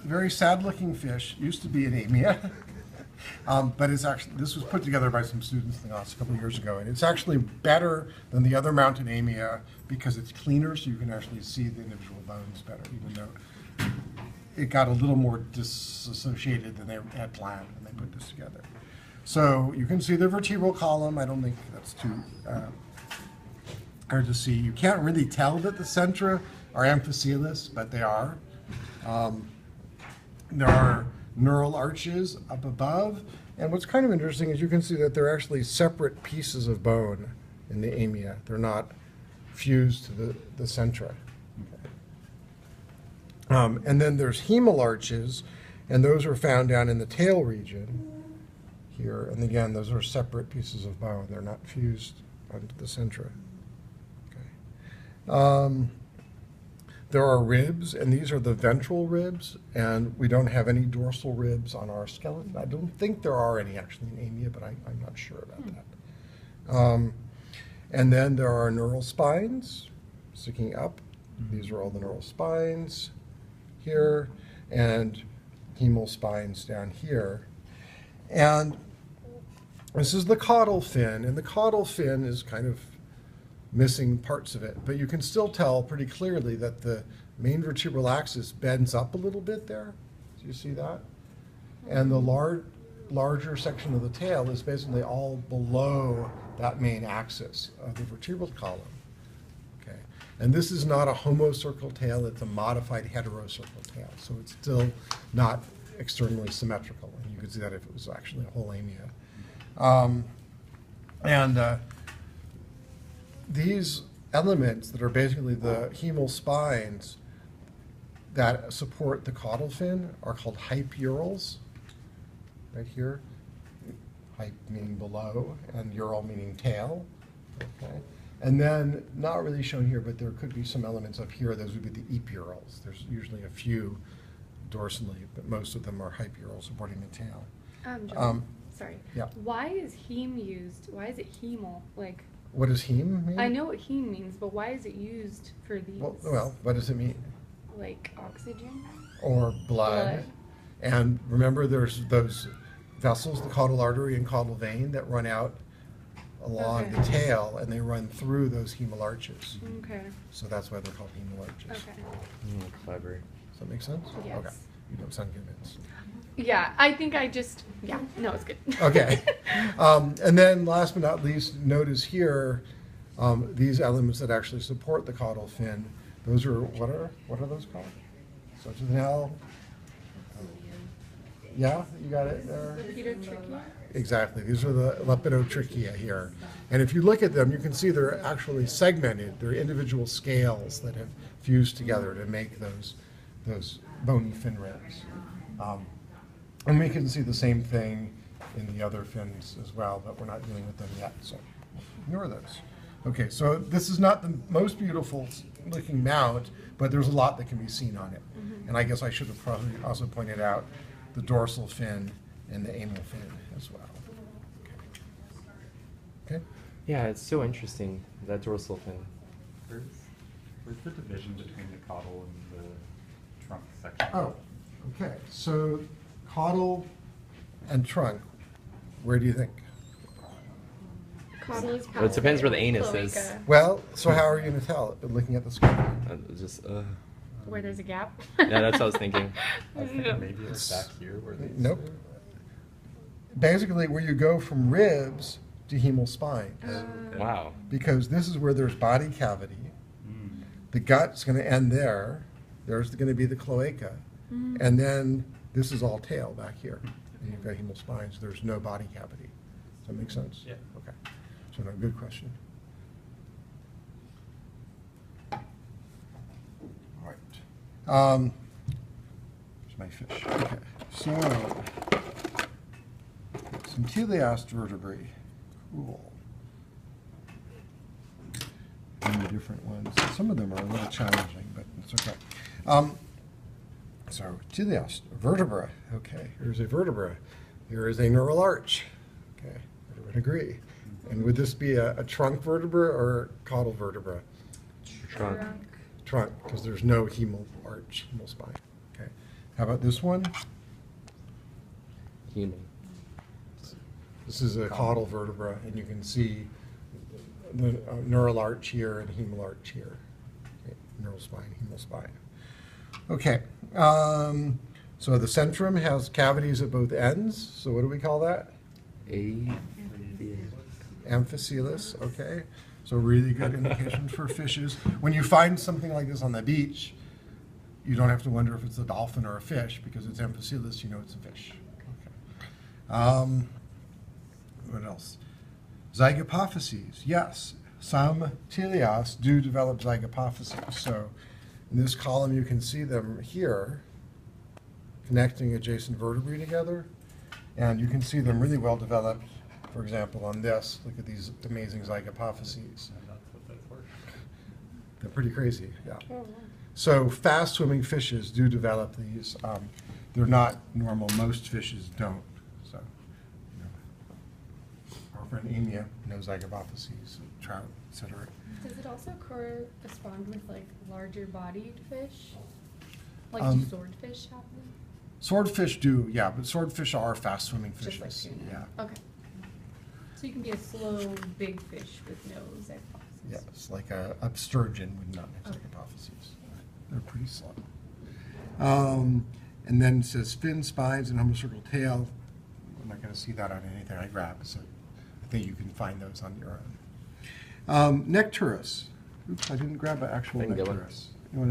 very sad-looking fish. Used to be an amia, but it's actually, this was put together by some students in the last couple of years ago, and it's actually better than the other mountain amia because it's cleaner, so you can actually see the individual bones better, even though it got a little more disassociated than they had planned when they put this together. So you can see the vertebral column. I don't think that's too hard to see. You can't really tell that the centra are amphicoelous, but they are. There are neural arches up above, and what's kind of interesting is you can see that they're actually separate pieces of bone in the amia. They're not fused to the centra. And then there's hemal arches, and those are found down in the tail region here. And again, those are separate pieces of bone. They're not fused onto the centra. Okay. There are ribs, and these are the ventral ribs, and we don't have any dorsal ribs on our skeleton. I don't think there are any actually in amia, but I'm not sure about that. And then there are neural spines sticking up. These are all the neural spines here, and hemal spines down here. And this is the caudal fin, and the caudal fin is kind of missing parts of it, but you can still tell pretty clearly that the main vertebral axis bends up a little bit there. Do you see that? And the larger section of the tail is basically all below that main axis of the vertebral column. Okay. And this is not a homocircle tail, it's a modified heterocircle tail, so it's still not externally symmetrical, and you could see that if it was actually a whole amia. These elements that are basically the hemal spines that support the caudal fin are called hypeurals, right here. Hype meaning below, and ural meaning tail. Okay. And then, not really shown here, but there could be some elements up here. Those would be the epurals. There's usually a few dorsally, but most of them are hypeurals supporting the tail. John, sorry. Yeah. Why is heme used? Why is it hemal? Like, what does heme mean? I know what heme means, but why is it used for these? Well, what does it mean? Like oxygen? Or blood. And remember, there's those vessels, the caudal artery and caudal vein, that run out along the tail, and they run through those hemal arches. Okay. So that's why they're called hemal arches. Okay. Clever. Does that make sense? Yes. Okay. You don't sound convinced. Yeah, I think I just, yeah, no, it's good. Okay. And then last but not least, notice here these elements that actually support the caudal fin. Those are, what are those called? Such as now. Yeah, you got it there? Lepidotrichia? Exactly. These are the lepidotrichia here. And if you look at them, you can see they're actually segmented. They're individual scales that have fused together to make those bony fin ribs. And we can see the same thing in the other fins as well, but we're not dealing with them yet, so ignore those. Okay, so this is not the most beautiful looking mount, but there's a lot that can be seen on it. Mm-hmm. And I guess I should have probably also pointed out the dorsal fin and the anal fin as well. Okay? Yeah, it's so interesting, that dorsal fin. Where's the division between the caudal and the trunk section? Oh, okay. So caudal and trunk, where do you think? Caudal is Well, it depends where the anus is. cloaca. Well, so how are you going to tell looking at the scan? Just, Where there's a gap? Yeah, that's what I was thinking. I was thinking maybe it's back here where they. Nope. Basically, where you go from ribs to hemal spine. Wow. Because this is where there's body cavity. The gut's going to end there. There's going to be the cloaca. And then this is all tail back here. And you've got hemal spines. There's no body cavity. Does that make sense? Yeah. Okay. So no, good question. All right. Here's my fish. Okay. So, some teleost vertebrae. Cool. Many different ones. Some of them are a little challenging, but it's okay. So, teleost, vertebra. Okay, here's a vertebra. Here is a neural arch. Okay, everyone agree. And would this be a trunk vertebra or caudal vertebra? Trunk. Trunk, because there's no hemal arch, hemal spine. Okay. How about this one? Human. This is a caudal vertebra, and you can see the neural arch here and hemal arch here. Okay, neural spine, hemal spine. Okay, so the centrum has cavities at both ends. So what do we call that? Amphicoelus, okay. So really good indications for fishes. When you find something like this on the beach, you don't have to wonder if it's a dolphin or a fish, because it's amphicoelus, you know it's a fish. Okay. What else? Zygapophyses, yes. Some teleos do develop zygapophyses. So in this column, you can see them here, connecting adjacent vertebrae together. And you can see them really well developed. For example, on this, look at these amazing zygapophyses. And that's what that's for. They're pretty crazy, yeah. Oh, wow. So fast swimming fishes do develop these. They're not normal. Most fishes don't. So, you know, our friend Amia knows zygapophyses, trout, etc. Does it also correspond with like larger bodied fish? Like Um, do swordfish have them? Swordfish do, yeah, but swordfish are fast swimming fishes. Just like tuna? Yeah. Okay. So you can be a slow, big fish with no zygapophysis? Yes, like a sturgeon would not have Okay. zygapophyses. They're pretty slow. And then it says fin, spines, and homocircle tail. I'm not going to see that on anything I grab, so I think you can find those on your own. Necturus. Oops, I didn't grab an actual I can get one. Necturus.